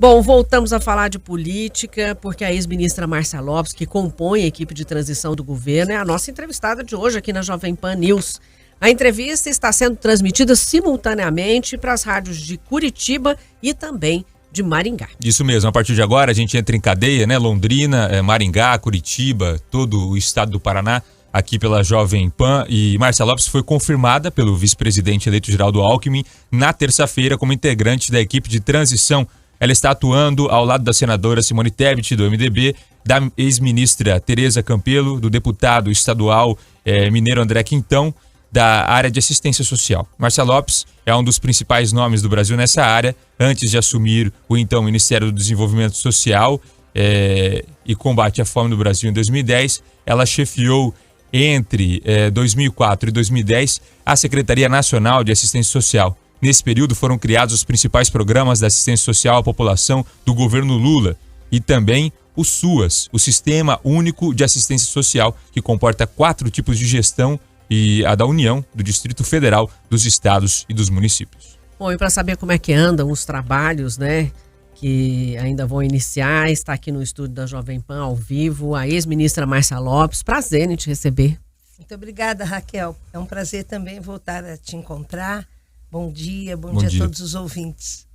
Bom, voltamos a falar de política, porque a ex-ministra Márcia Lopes, que compõe a equipe de transição do governo, é a nossa entrevistada de hoje aqui na Jovem Pan News. A entrevista está sendo transmitida simultaneamente para as rádios de Curitiba e também de Maringá. Isso mesmo, a partir de agora a gente entra em cadeia, né? Londrina, Maringá, Curitiba, todo o estado do Paraná, aqui pela Jovem Pan. E Márcia Lopes foi confirmada pelo vice-presidente eleito Geraldo Alckmin na terça-feira como integrante da equipe de transição. Ela está atuando ao lado da senadora Simone Tebet, do MDB, da ex-ministra Tereza Campelo, do deputado estadual mineiro André Quintão, da área de assistência social. Márcia Lopes é um dos principais nomes do Brasil nessa área. Antes de assumir o então Ministério do Desenvolvimento Social e Combate à Fome no Brasil em 2010, ela chefiou entre 2004 e 2010 a Secretaria Nacional de Assistência Social. Nesse período foram criados os principais programas da assistência social à população do governo Lula e também o SUAS, o Sistema Único de Assistência Social, que comporta 4 tipos de gestão e a da União, do Distrito Federal, dos estados e dos municípios. Bom, e para saber como é que andam os trabalhos, né, que ainda vão iniciar, está aqui no estúdio da Jovem Pan ao vivo a ex-ministra Márcia Lopes. Prazer em te receber. Muito obrigada, Raquel. É um prazer também voltar a te encontrar. Bom dia a todos os ouvintes.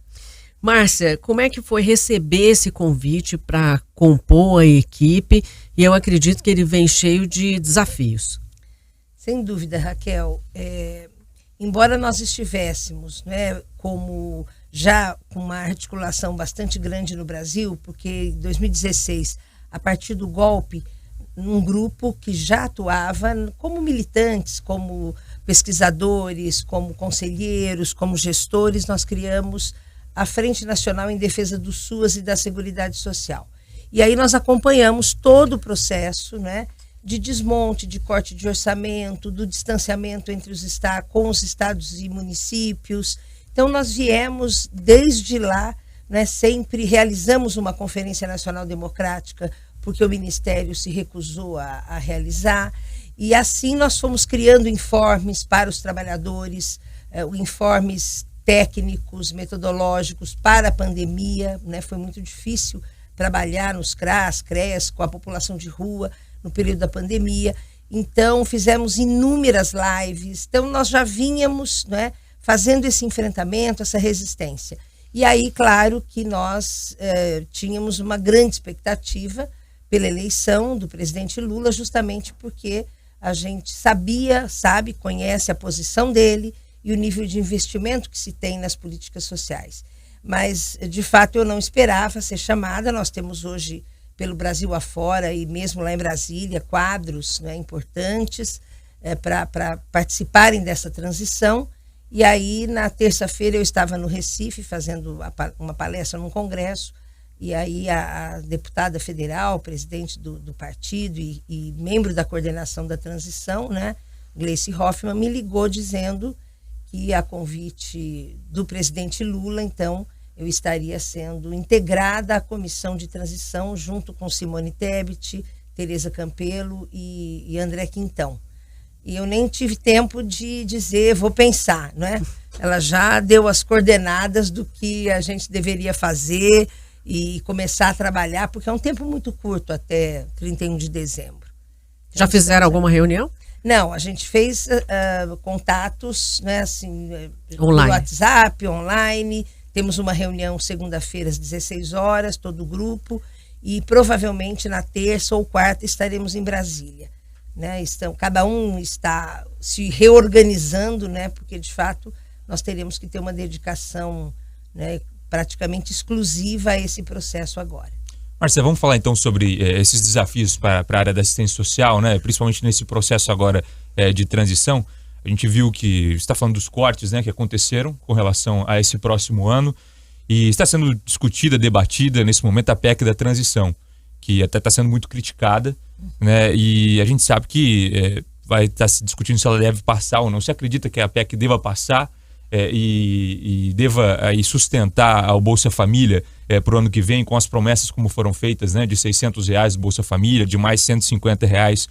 Márcia, como é que foi receber esse convite para compor a equipe? E eu acredito que ele vem cheio de desafios. Sem dúvida, Raquel. Embora nós estivéssemos, né, como já com uma articulação bastante grande no Brasil, porque em 2016, a partir do golpe, um grupo que já atuava como militantes, como pesquisadores, como conselheiros, como gestores, nós criamos a Frente Nacional em Defesa do SUAS e da Seguridade Social. E aí nós acompanhamos todo o processo, né, de desmonte, de corte de orçamento, do distanciamento entre com os estados e municípios. Então nós viemos desde lá, né, sempre realizamos uma Conferência Nacional Democrática, porque o Ministério se recusou a realizar. E assim nós fomos criando informes para os trabalhadores, informes técnicos, metodológicos para a pandemia, né? Foi muito difícil trabalhar nos CRAS, CREAS, com a população de rua no período da pandemia. Então fizemos inúmeras lives. Então nós já vínhamos, né, fazendo esse enfrentamento, essa resistência. E aí, claro que nós tínhamos uma grande expectativa pela eleição do presidente Lula, justamente porque a gente conhece a posição dele e o nível de investimento que se tem nas políticas sociais. Mas, de fato, eu não esperava ser chamada. Nós temos hoje, pelo Brasil afora e mesmo lá em Brasília, quadros, né, importantes para participarem dessa transição. E aí, na terça-feira, eu estava no Recife fazendo uma palestra num congresso. E aí a deputada federal, presidente do partido e membro da coordenação da transição, né, Gleice Hoffmann, me ligou dizendo que a convite do presidente Lula, então, eu estaria sendo integrada à comissão de transição junto com Simone Tebet, Tereza Campelo e André Quintão. E eu nem tive tempo de dizer, vou pensar, né? Ela já deu as coordenadas do que a gente deveria fazer e começar a trabalhar, porque é um tempo muito curto, até 31 de dezembro. Já fizeram alguma reunião? Não, a gente fez contatos, né, assim, online, no WhatsApp, online. Temos uma reunião segunda-feira às 16 horas, todo o grupo, e provavelmente na terça ou quarta estaremos em Brasília. Né? Cada um está se reorganizando, né, porque de fato nós teremos que ter uma dedicação, né, praticamente exclusiva a esse processo agora. Márcia, vamos falar então sobre esses desafios para a área da assistência social, né? Principalmente nesse processo agora de transição. A gente viu que está falando dos cortes, né, que aconteceram com relação a esse próximo ano e está sendo discutida, debatida nesse momento a PEC da transição, que até está sendo muito criticada, né? E a gente sabe que vai estar se discutindo se ela deve passar ou não. Você acredita que a PEC deva passar e deva sustentar o Bolsa Família para o ano que vem, com as promessas como foram feitas, né, de R$600 do Bolsa Família, de mais R$150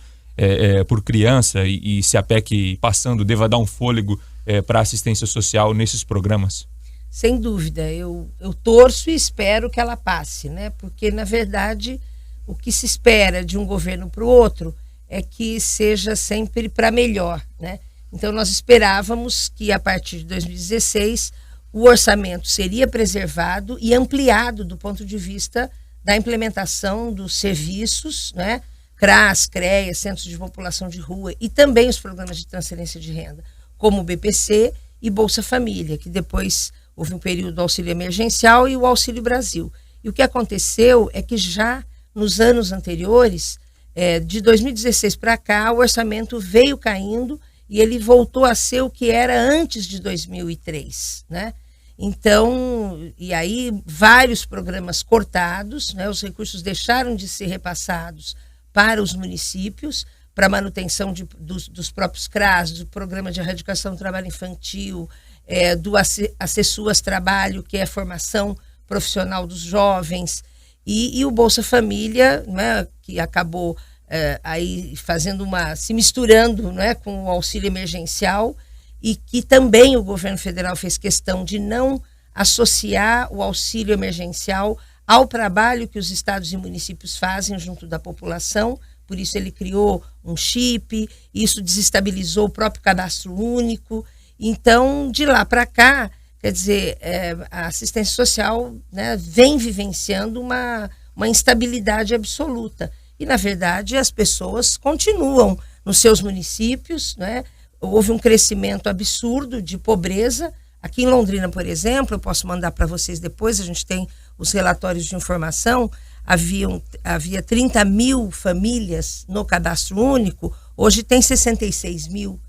por criança, e se a PEC passando deva dar um fôlego para a assistência social nesses programas? Sem dúvida, eu torço e espero que ela passe, né? Porque, na verdade, o que se espera de um governo para o outro é que seja sempre para melhor, né? Então, nós esperávamos que, a partir de 2016, o orçamento seria preservado e ampliado do ponto de vista da implementação dos serviços, né? CRAS, CREA, Centros de População de Rua, e também os programas de transferência de renda, como o BPC e Bolsa Família, que depois houve um período do auxílio emergencial e o Auxílio Brasil. E o que aconteceu é que já nos anos anteriores, de 2016 para cá, o orçamento veio caindo e ele voltou a ser o que era antes de 2003, né? Então, e aí vários programas cortados, né? Os recursos deixaram de ser repassados para os municípios, para manutenção dos próprios CRAS, do Programa de Erradicação do Trabalho Infantil, do Acessuas Trabalho, que é a formação profissional dos jovens, e o Bolsa Família, né, que acabou aí se misturando, né, com o auxílio emergencial, e que também o governo federal fez questão de não associar o auxílio emergencial ao trabalho que os estados e municípios fazem junto da população. Por isso ele criou um chip, isso desestabilizou o próprio cadastro único. Então, de lá para cá, quer dizer, a assistência social, né, vem vivenciando uma instabilidade absoluta. E, na verdade, as pessoas continuam nos seus municípios, né? Houve um crescimento absurdo de pobreza. Aqui em Londrina, por exemplo, eu posso mandar para vocês depois, a gente tem os relatórios de informação, havia 30 mil famílias no cadastro único, hoje tem 66 mil.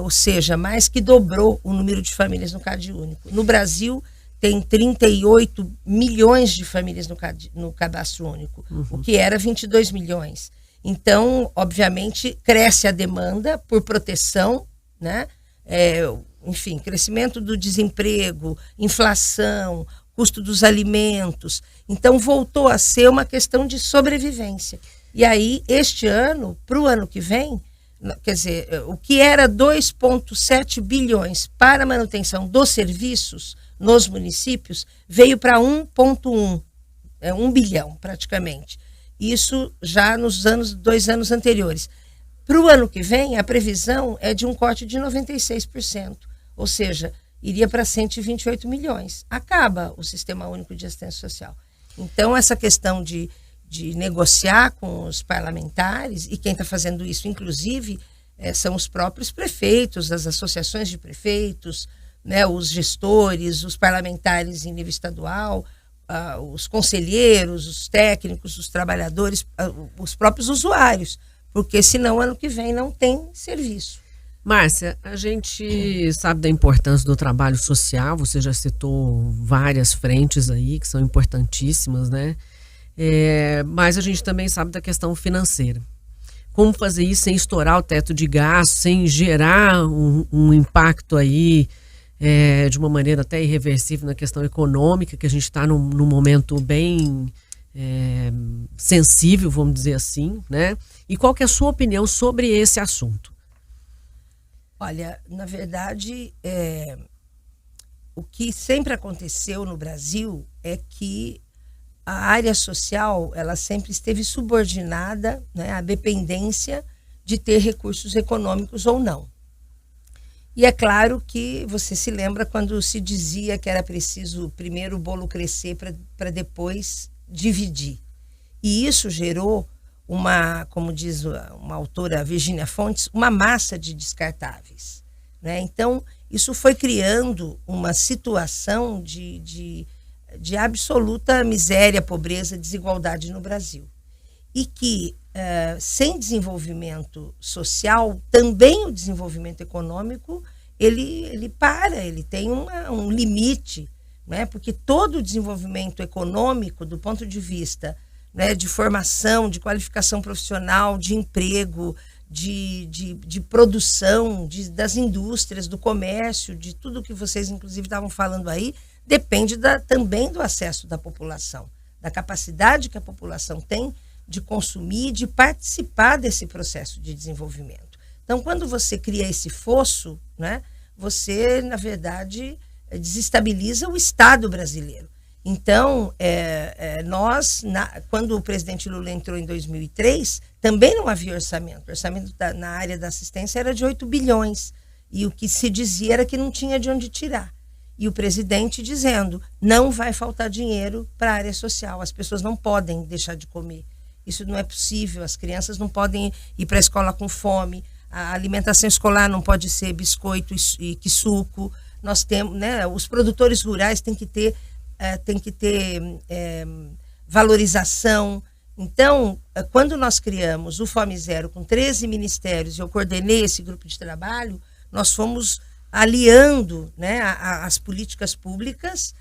Ou seja, mais que dobrou o número de famílias no Cade Único. No Brasil, tem 38 milhões de famílias no cadastro único, o que era 22 milhões. Então, obviamente, cresce a demanda por proteção, né? Enfim, crescimento do desemprego, inflação, custo dos alimentos. Então, voltou a ser uma questão de sobrevivência. E aí, este ano, para o ano que vem, quer dizer, o que era 2,7 bilhões para a manutenção dos serviços nos municípios, veio para 1,1, 1 bilhão praticamente. Isso já nos 2 anos anteriores. Para o ano que vem, a previsão é de um corte de 96%, ou seja, iria para 128 milhões. Acaba o Sistema Único de Assistência Social. Então, essa questão de negociar com os parlamentares, e quem está fazendo isso, inclusive, são os próprios prefeitos, as associações de prefeitos, né, os gestores, os parlamentares em nível estadual, os conselheiros, os técnicos, os trabalhadores, os próprios usuários, porque senão ano que vem não tem serviço. Márcia, a gente sabe da importância do trabalho social, você já citou várias frentes aí que são importantíssimas, né? Mas a gente também sabe da questão financeira. Como fazer isso sem estourar o teto de gasto, sem gerar um impacto aí de uma maneira até irreversível na questão econômica, que a gente está num momento bem sensível, vamos dizer assim, né? E qual que é a sua opinião sobre esse assunto? Olha, na verdade, o que sempre aconteceu no Brasil é que a área social, ela sempre esteve subordinada, né, à dependência de ter recursos econômicos ou não. E é claro que você se lembra quando se dizia que era preciso primeiro o bolo crescer para depois dividir. E isso gerou como diz uma autora, Virginia Fontes, uma massa de descartáveis, né? Então, isso foi criando uma situação de absoluta miséria, pobreza, desigualdade no Brasil. E que, sem desenvolvimento social, também o desenvolvimento econômico, ele tem um limite, né? Porque todo o desenvolvimento econômico, do ponto de vista, né, de formação, de qualificação profissional, de emprego, de produção, das indústrias, do comércio, de tudo que vocês, inclusive, estavam falando aí, depende também do acesso da população, da capacidade que a população tem de consumir, de participar desse processo de desenvolvimento. Então, quando você cria esse fosso, né, você, na verdade, desestabiliza o Estado brasileiro. Então, quando o presidente Lula entrou em 2003, também não havia orçamento. O orçamento na área da assistência era de 8 bilhões. E o que se dizia era que não tinha de onde tirar. E o presidente dizendo, não vai faltar dinheiro para a área social. As pessoas não podem deixar de comer. Isso não é possível. As crianças não podem ir para a escola com fome. A alimentação escolar não pode ser biscoito e suco. Nós temos, né, os produtores rurais têm que ter valorização. Então, quando nós criamos o Fome Zero com 13 ministérios, eu coordenei esse grupo de trabalho, nós fomos aliando, né, as políticas públicas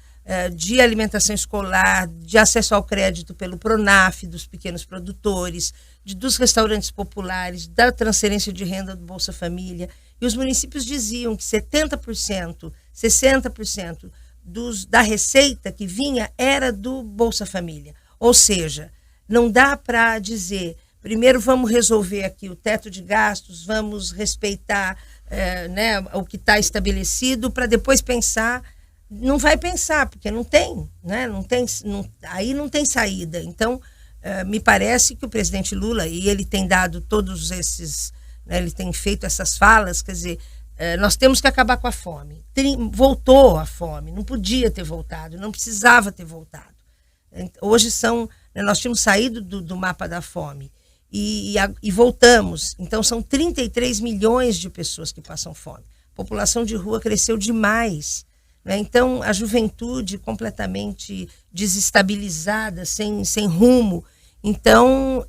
de alimentação escolar, de acesso ao crédito pelo PRONAF, dos pequenos produtores, dos restaurantes populares, da transferência de renda do Bolsa Família. E os municípios diziam que 70%, 60% da receita que vinha era do Bolsa Família. Ou seja, não dá para dizer, primeiro vamos resolver aqui o teto de gastos, vamos respeitar né, o que está estabelecido, para depois pensar. Não vai pensar, porque não tem, né? Aí não tem saída. Então, me parece que o presidente Lula, e ele tem dado todos esses, né, ele tem feito essas falas, quer dizer, nós temos que acabar com a fome. Voltou a fome, não podia ter voltado, não precisava ter voltado. Hoje nós tínhamos saído do mapa da fome e voltamos. Então são 33 milhões de pessoas que passam fome. A população de rua cresceu demais, né? Então a juventude completamente desestabilizada, sem rumo. Então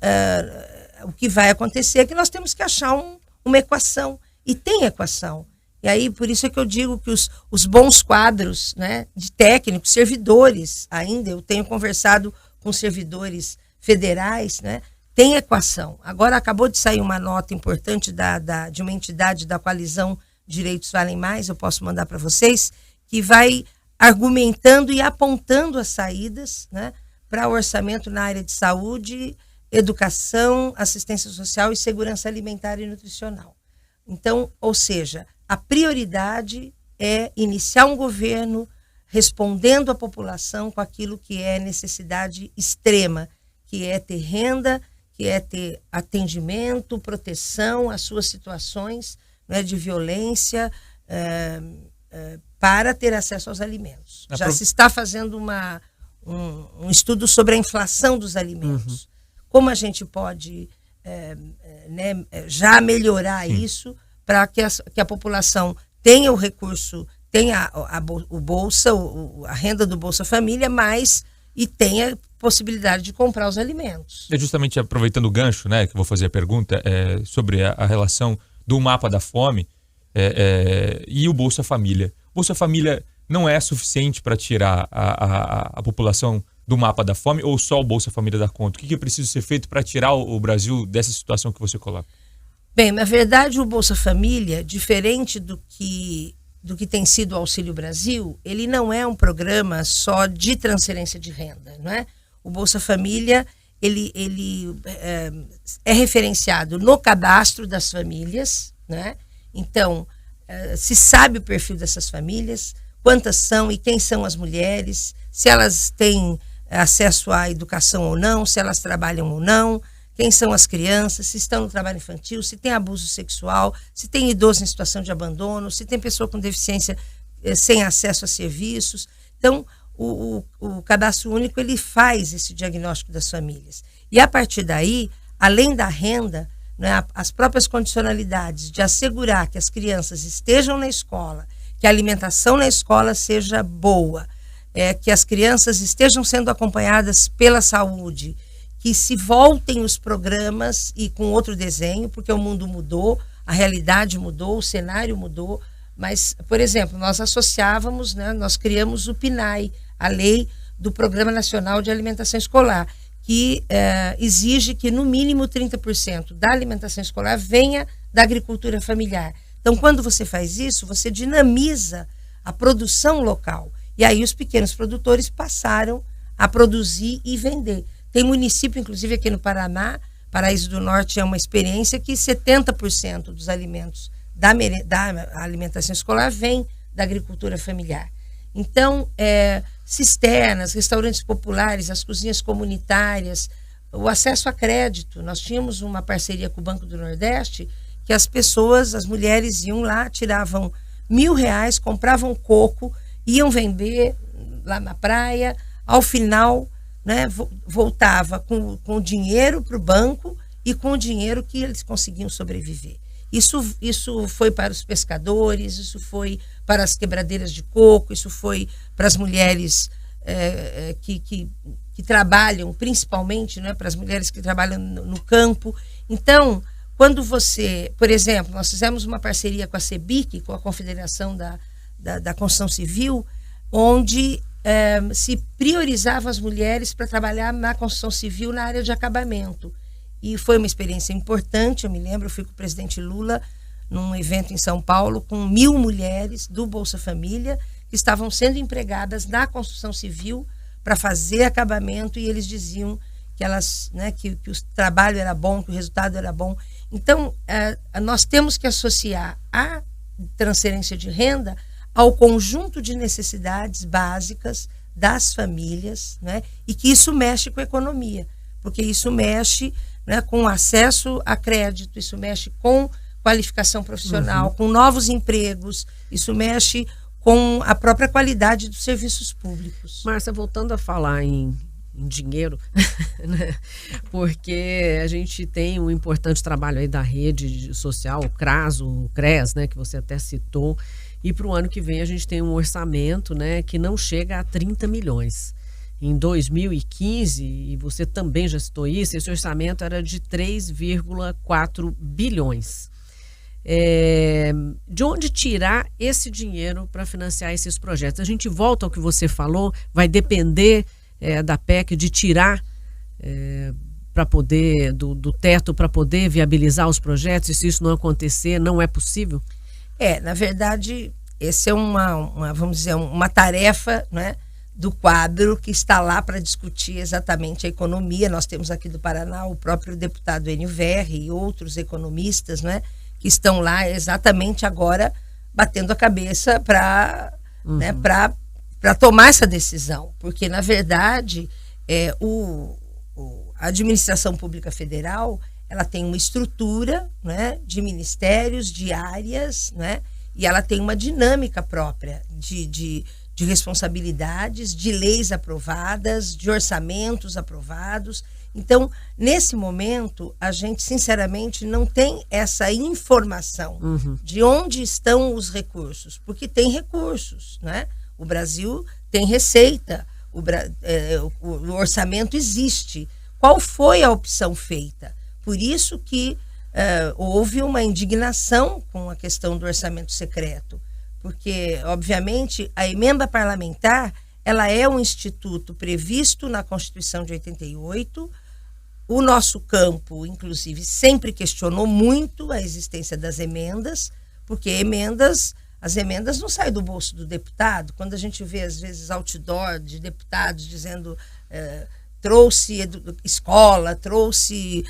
o que vai acontecer é que nós temos que achar uma equação. E tem equação. E aí, por isso é que eu digo que os bons quadros, né, de técnicos, servidores ainda, eu tenho conversado com servidores federais, né, tem equação. Agora acabou de sair uma nota importante de uma entidade da coalizão Direitos Valem Mais, eu posso mandar para vocês, que vai argumentando e apontando as saídas, né, para o orçamento na área de saúde, educação, assistência social e segurança alimentar e nutricional. Então, ou seja, a prioridade é iniciar um governo respondendo à população com aquilo que é necessidade extrema, que é ter renda, que é ter atendimento, proteção às suas situações, né, de violência, para ter acesso aos alimentos. Já se está fazendo um estudo sobre a inflação dos alimentos. Uhum. Como a gente pode já melhorar isso para que a população tenha o recurso, tenha o Bolsa, a renda do Bolsa Família, e tenha possibilidade de comprar os alimentos. Justamente aproveitando o gancho, né, que eu vou fazer a pergunta sobre a relação do mapa da fome e o Bolsa Família. O Bolsa Família não é suficiente para tirar a população do mapa da fome, ou só o Bolsa Família dá conta? O que é preciso ser feito para tirar o Brasil dessa situação que você coloca? Bem, na verdade, o Bolsa Família, diferente do que tem sido o Auxílio Brasil, ele não é um programa só de transferência de renda, não é? O Bolsa Família, ele é referenciado no cadastro das famílias, né? Então, se sabe o perfil dessas famílias, quantas são e quem são as mulheres, se elas têm acesso à educação ou não, se elas trabalham ou não, quem são as crianças, se estão no trabalho infantil, se tem abuso sexual, se tem idoso em situação de abandono, se tem pessoa com deficiência sem acesso a serviços. Então, o Cadastro Único, ele faz esse diagnóstico das famílias. E a partir daí, além da renda, né, as próprias condicionalidades de assegurar que as crianças estejam na escola, que a alimentação na escola seja boa, que as crianças estejam sendo acompanhadas pela saúde, que se voltem os programas e com outro desenho, porque o mundo mudou, a realidade mudou, o cenário mudou. Mas, por exemplo, nós associávamos, né, nós criamos o PNAE, a Lei do Programa Nacional de Alimentação Escolar, que exige que no mínimo 30% da alimentação escolar venha da agricultura familiar. Então, quando você faz isso, você dinamiza a produção local. E aí os pequenos produtores passaram a produzir e vender. Tem município, inclusive aqui no Paraná, Paraíso do Norte é uma experiência que 70% dos alimentos da alimentação escolar vem da agricultura familiar. Então, cisternas, restaurantes populares, as cozinhas comunitárias, o acesso a crédito. Nós tínhamos uma parceria com o Banco do Nordeste, que as pessoas, as mulheres iam lá, tiravam R$1.000, compravam coco, iam vender lá na praia, ao final, né, voltava com dinheiro para o banco e com o dinheiro que eles conseguiam sobreviver. Isso foi para os pescadores, isso foi para as quebradeiras de coco, isso foi para as mulheres que trabalham, principalmente, né, para as mulheres que trabalham no campo. Então, quando você, por exemplo, nós fizemos uma parceria com a CEBIC, com a Confederação da Construção Civil, onde se priorizava as mulheres para trabalhar na construção civil na área de acabamento. E foi uma experiência importante, eu me lembro, eu fui com o presidente Lula num evento em São Paulo com 1.000 mulheres do Bolsa Família que estavam sendo empregadas na construção civil para fazer acabamento, e eles diziam que elas, né, que o trabalho era bom, que o resultado era bom. Então, nós temos que associar a transferência de renda ao conjunto de necessidades básicas das famílias, né, e que isso mexe com a economia, porque isso mexe, né, com acesso a crédito, isso mexe com qualificação profissional, com novos empregos, isso mexe com a própria qualidade dos serviços públicos. Márcia, voltando a falar em dinheiro, né? Porque a gente tem um importante trabalho aí da rede social, o CRAS, o CRES, né, que você até citou, e para o ano que vem a gente tem um orçamento, né, que não chega a 30 milhões. Em 2015, e você também já citou isso, esse orçamento era de 3,4 bilhões. De onde tirar esse dinheiro para financiar esses projetos? A gente volta ao que você falou, vai depender da PEC de tirar para poder do teto para poder viabilizar os projetos, e se isso não acontecer, não é possível? Na verdade, esse é vamos dizer, uma tarefa, né, do quadro que está lá para discutir exatamente a economia. Nós temos aqui do Paraná o próprio deputado Enio Verri e outros economistas, né, que estão lá exatamente agora batendo a cabeça para né, para tomar essa decisão, porque na verdade a administração pública federal, ela tem uma estrutura, né, de ministérios, de áreas, né, e ela tem uma dinâmica própria de responsabilidades, de leis aprovadas, de orçamentos aprovados. Então, nesse momento, a gente, sinceramente, não tem essa informação de onde estão os recursos, porque tem recursos, né? O Brasil tem receita, o orçamento existe. Qual foi a opção feita? Por isso que houve uma indignação com a questão do orçamento secreto, porque, obviamente, a emenda parlamentar, ela é um instituto previsto na Constituição de 88. O nosso campo, inclusive, sempre questionou muito a existência das emendas, porque as emendas não saem do bolso do deputado. Quando a gente vê, às vezes, outdoor de deputados dizendo trouxe escola, trouxe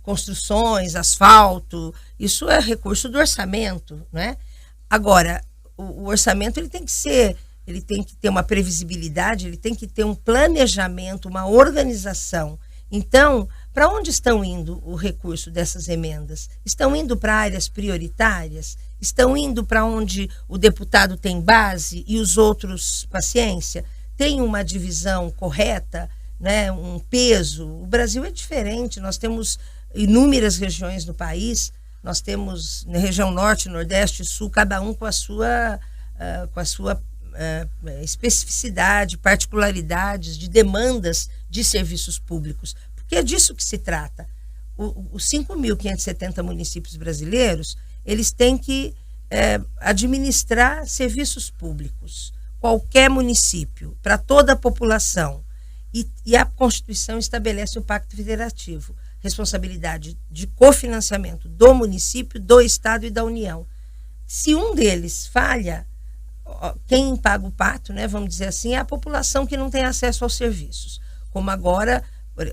construções, asfalto, isso é recurso do orçamento, né? Agora, o orçamento ele tem que ter uma previsibilidade, ele tem que ter um planejamento, uma organização. Então, para onde estão indo o recurso dessas emendas? Estão indo para áreas prioritárias? Estão indo para onde o deputado tem base e os outros paciência? Tem uma divisão correta, né? Um peso? O Brasil é diferente, nós temos inúmeras regiões no país, nós temos na região norte, nordeste e sul, cada um com a sua especificidade, particularidades de demandas de serviços públicos, porque é disso que se trata. Os 5.570 municípios brasileiros, eles têm que administrar serviços públicos, qualquer município, para toda a população, e a Constituição estabelece o Pacto Federativo, responsabilidade de cofinanciamento do município, do Estado e da União. Se um deles falha, quem paga o pato, né, vamos dizer assim, é a população que não tem acesso aos serviços. Como agora,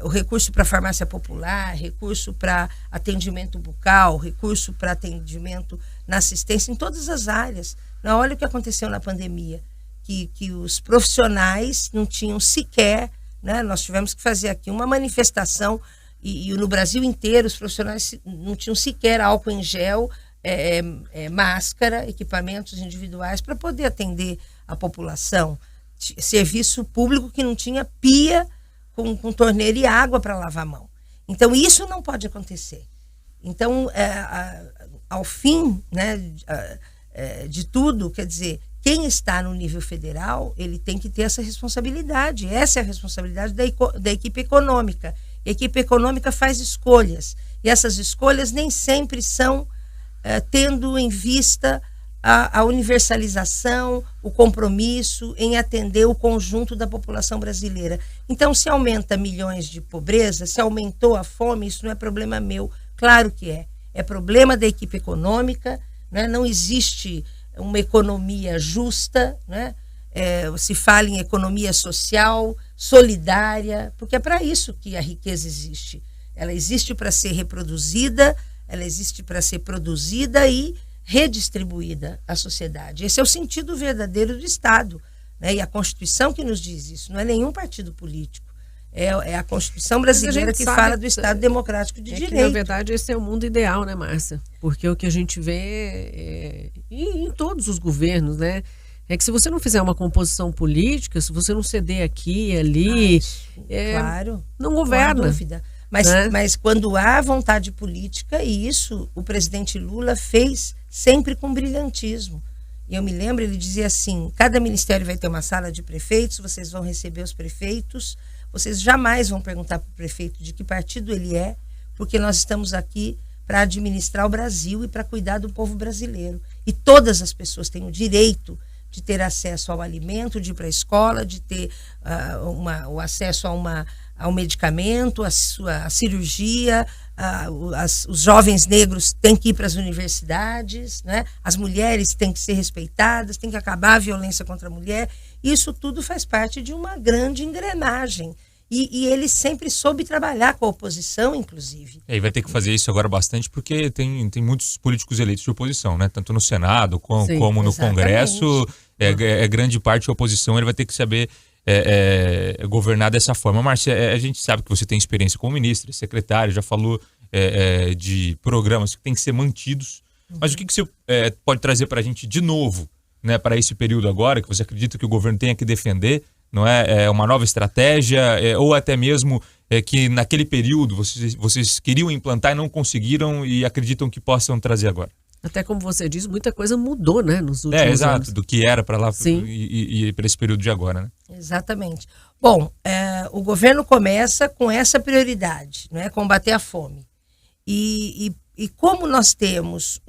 o recurso para farmácia popular, recurso para atendimento bucal, recurso para atendimento na assistência, em todas as áreas. Não, olha o que aconteceu na pandemia, que os profissionais não tinham sequer, né, nós tivemos que fazer aqui uma manifestação, e no Brasil inteiro os profissionais não tinham sequer álcool em gel, máscara, equipamentos individuais para poder atender a população. Serviço público que não tinha pia com torneira e água para lavar a mão. Então, isso não pode acontecer. Então, ao fim, né, de tudo, quer dizer, quem está no nível federal, ele tem que ter essa responsabilidade. Essa é a responsabilidade da equipe econômica. A equipe econômica faz escolhas. E essas escolhas nem sempre são tendo em vista a universalização, o compromisso em atender o conjunto da população brasileira. Então, se aumenta milhões de pobreza, se aumentou a fome, isso não é problema meu. Claro que é. É problema da equipe econômica, né? Não existe uma economia justa, né? Se fala em economia social, solidária, porque é para isso que a riqueza existe. Ela existe para ser reproduzida, ela existe para ser produzida e redistribuída à sociedade. Esse é o sentido verdadeiro do Estado, né? E a Constituição que nos diz isso, não é nenhum partido político. É a Constituição brasileira que fala do Estado democrático de direito. Que, na verdade, esse é o mundo ideal, né, Márcia? Porque o que a gente vê em todos os governos, né? É que se você não fizer uma composição política, se você não ceder aqui e ali, claro, não governa. Não há dúvida. Mas quando há vontade política, e isso o presidente Lula fez sempre com brilhantismo. E eu me lembro, ele dizia assim, cada ministério vai ter uma sala de prefeitos, vocês vão receber os prefeitos, vocês jamais vão perguntar para o prefeito de que partido ele é, porque nós estamos aqui para administrar o Brasil e para cuidar do povo brasileiro. E todas as pessoas têm o direito de ter acesso ao alimento, de ir para a escola, de ter o acesso ao medicamento, a cirurgia, os jovens negros têm que ir para as universidades, né? As mulheres têm que ser respeitadas, tem que acabar a violência contra a mulher. Isso tudo faz parte de uma grande engrenagem. E ele sempre soube trabalhar com a oposição, inclusive. E vai ter que fazer isso agora bastante, porque tem muitos políticos eleitos de oposição, né? Tanto no Senado como no Congresso. Grande parte da oposição, ele vai ter que saber governar dessa forma. Márcia, a gente sabe que você tem experiência como ministra, secretária, já falou de programas que têm que ser mantidos. Mas o que você pode trazer para a gente de novo, né, para esse período agora, que você acredita que o governo tenha que defender? Não é uma nova estratégia, ou até mesmo que naquele período vocês queriam implantar e não conseguiram e acreditam que possam trazer agora? Até como você diz, muita coisa mudou, né, nos últimos anos. Exato, do que era para lá e para esse período de agora, né? Exatamente. Bom, o governo começa com essa prioridade, né, combater a fome. E como nós temos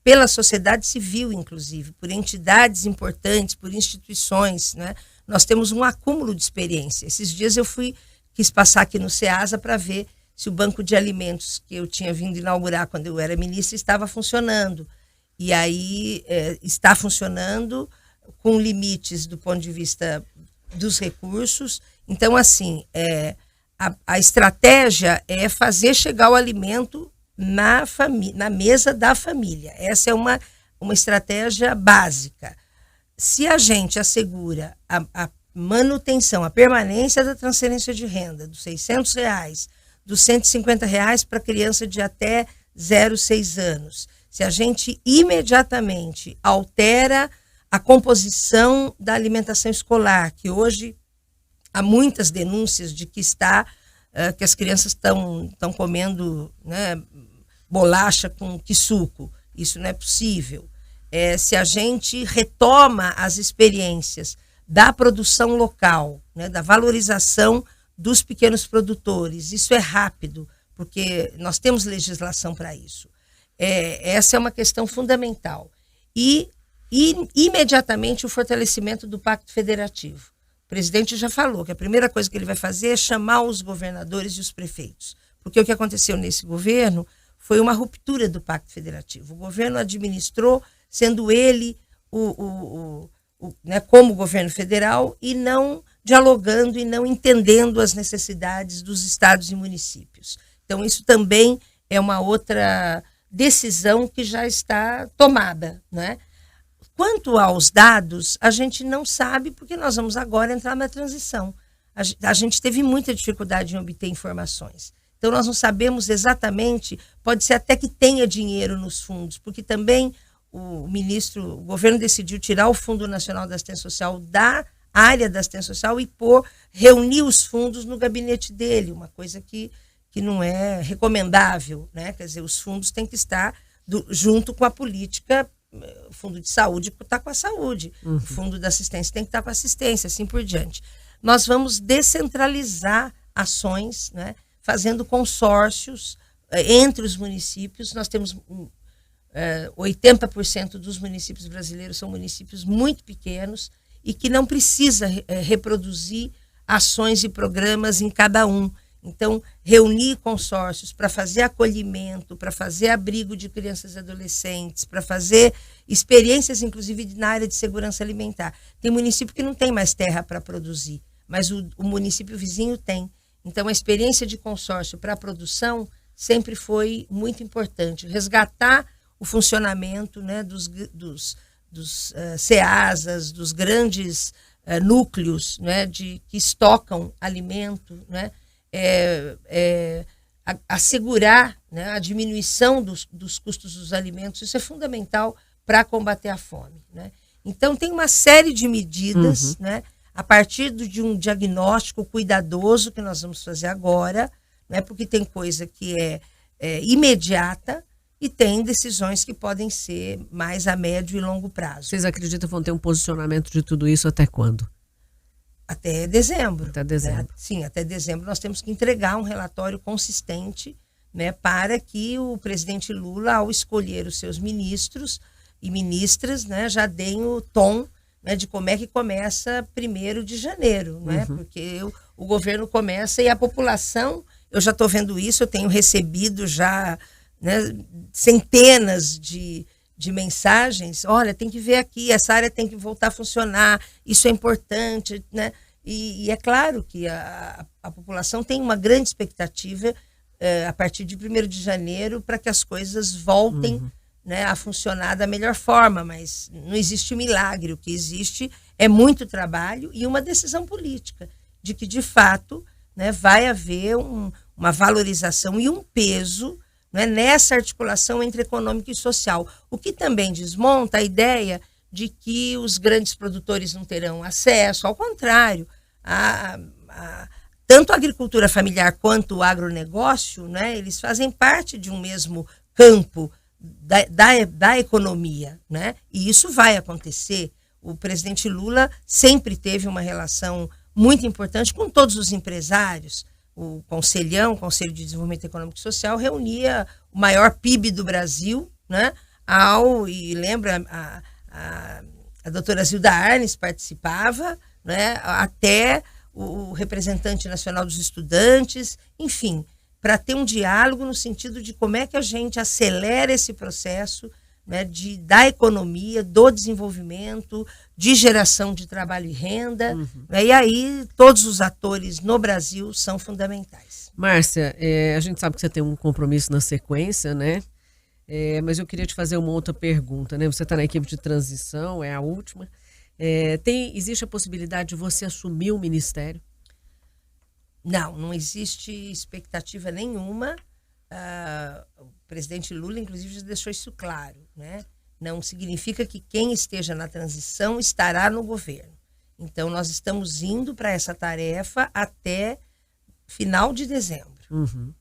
pela sociedade civil, inclusive, por entidades importantes, por instituições, né, nós temos um acúmulo de experiência. Esses dias quis passar aqui no SEASA para ver se o banco de alimentos que eu tinha vindo inaugurar quando eu era ministra estava funcionando. E aí está funcionando com limites do ponto de vista dos recursos. Então, assim, a estratégia é fazer chegar o alimento na mesa da família. Essa é uma estratégia básica. Se a gente assegura a manutenção, a permanência da transferência de renda dos R$600, dos R$150 para criança de até 0,6 anos, se a gente imediatamente altera a composição da alimentação escolar, que hoje há muitas denúncias de que que as crianças estão comendo, né, bolacha com suco, isso não é possível. Se a gente retoma as experiências da produção local, né, da valorização dos pequenos produtores, isso é rápido, porque nós temos legislação para isso. Essa é uma questão fundamental. E imediatamente o fortalecimento do Pacto Federativo. O presidente já falou que a primeira coisa que ele vai fazer é chamar os governadores e os prefeitos, porque o que aconteceu nesse governo foi uma ruptura do Pacto Federativo. O governo administrou, sendo ele né, como governo federal, e não dialogando e não entendendo as necessidades dos estados e municípios. Então, isso também é uma outra decisão que já está tomada, né? Quanto aos dados, a gente não sabe, porque nós vamos agora entrar na transição. A gente teve muita dificuldade em obter informações. Então, nós não sabemos exatamente, pode ser até que tenha dinheiro nos fundos, porque também o governo decidiu tirar o Fundo Nacional da Assistência Social da área da assistência social e reunir os fundos no gabinete dele, uma coisa que não é recomendável, né? Quer dizer, os fundos têm que estar junto com a política. O fundo de saúde está com a saúde, o fundo da assistência tem que estar com a assistência, assim por diante. Nós vamos descentralizar ações, né, fazendo consórcios entre os municípios. Nós temos 80% dos municípios brasileiros são municípios muito pequenos e que não precisa reproduzir ações e programas em cada um. Então, reunir consórcios para fazer acolhimento, para fazer abrigo de crianças e adolescentes, para fazer experiências, inclusive, na área de segurança alimentar. Tem município que não tem mais terra para produzir, mas o município vizinho tem. Então, a experiência de consórcio para a produção sempre foi muito importante. Resgatar o funcionamento, né, dos CEASAs, dos grandes núcleos, né, que estocam alimento, né, assegurar, né, a diminuição dos custos dos alimentos. Isso é fundamental para combater a fome, né? Então, tem uma série de medidas, né, a partir de um diagnóstico cuidadoso que nós vamos fazer agora, né, porque tem coisa que é imediata e tem decisões que podem ser mais a médio e longo prazo. Vocês acreditam que vão ter um posicionamento de tudo isso até quando? Até dezembro. Até dezembro. Né? Sim, até dezembro nós temos que entregar um relatório consistente, né, para que o presidente Lula, ao escolher os seus ministros e ministras, né, já deem o tom, né, de como é que começa 1º de janeiro, né? Porque o governo começa e a população, eu já estou vendo isso, eu tenho recebido já, né, centenas de mensagens. Olha, tem que ver aqui, essa área tem que voltar a funcionar, isso é importante, né? E é claro que a população tem uma grande expectativa a partir de 1º de janeiro para que as coisas voltem, né, a funcionar da melhor forma, mas não existe milagre. O que existe é muito trabalho e uma decisão política de que, de fato, né, vai haver uma valorização e um peso, né, nessa articulação entre econômico e social, o que também desmonta a ideia de que os grandes produtores não terão acesso. Ao contrário, tanto a agricultura familiar quanto o agronegócio, né, eles fazem parte de um mesmo campo da economia, né, e isso vai acontecer. O presidente Lula sempre teve uma relação muito importante com todos os empresários. O Conselho de Desenvolvimento Econômico e Social, reunia o maior PIB do Brasil, né? E lembra, a doutora Zilda Arnes participava, né? Até o representante nacional dos estudantes, enfim, para ter um diálogo no sentido de como é que a gente acelera esse processo, né, da economia, do desenvolvimento, de geração de trabalho e renda, né, e aí todos os atores no Brasil são fundamentais. Márcia, a gente sabe que você tem um compromisso na sequência, né? Mas eu queria te fazer uma outra pergunta, né? Você está na equipe de transição, é a última. Existe a possibilidade de você assumir o ministério? Não existe expectativa nenhuma. O presidente Lula, inclusive, já deixou isso claro, né? Não significa que quem esteja na transição estará no governo. Então, nós estamos indo para essa tarefa até final de dezembro.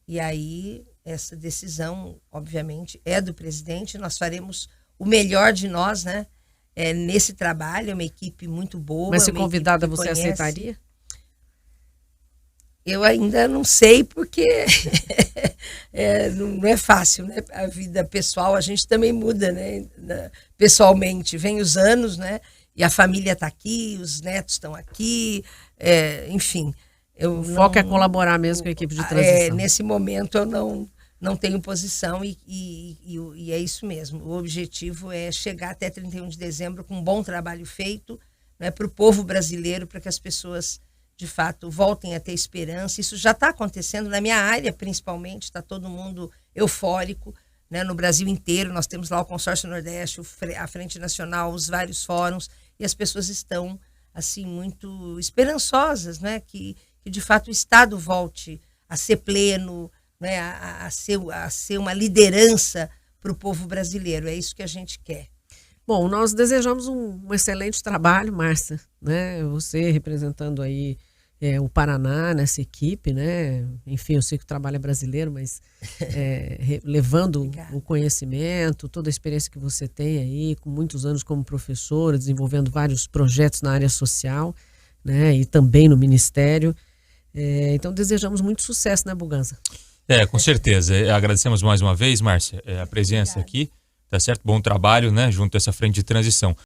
E aí, essa decisão, obviamente, é do presidente. Nós faremos o melhor de nós, né? Nesse trabalho, é uma equipe muito boa. Mas se convidada, você aceitaria? Eu ainda não sei, porque não é fácil, né? A vida pessoal, a gente também muda, né? Pessoalmente, vem os anos, né? E a família está aqui, os netos estão aqui, enfim. O foco é colaborar mesmo com a equipe de transição. Nesse momento eu não tenho posição e é isso mesmo. O objetivo é chegar até 31 de dezembro com um bom trabalho feito, né, para o povo brasileiro, para que as pessoas de fato voltem a ter esperança. Isso já está acontecendo na minha área, principalmente, está todo mundo eufórico, né, no Brasil inteiro. Nós temos lá o Consórcio Nordeste, a Frente Nacional, os vários fóruns, e as pessoas estão assim muito esperançosas, né, que de fato o Estado volte a ser pleno, né, a ser uma liderança para o povo brasileiro. É isso que a gente quer. Bom, nós desejamos um excelente trabalho, Márcia, né? Você representando aí o Paraná nessa equipe, né? Enfim, eu sei que o trabalho é brasileiro, mas levando o conhecimento, toda a experiência que você tem aí, com muitos anos como professora, desenvolvendo vários projetos na área social, né? E também no Ministério. Então, desejamos muito sucesso, né, Buganza? Com certeza. Agradecemos mais uma vez, Márcia, a presença aqui. Tá certo? Bom trabalho, né? Junto a essa frente de transição.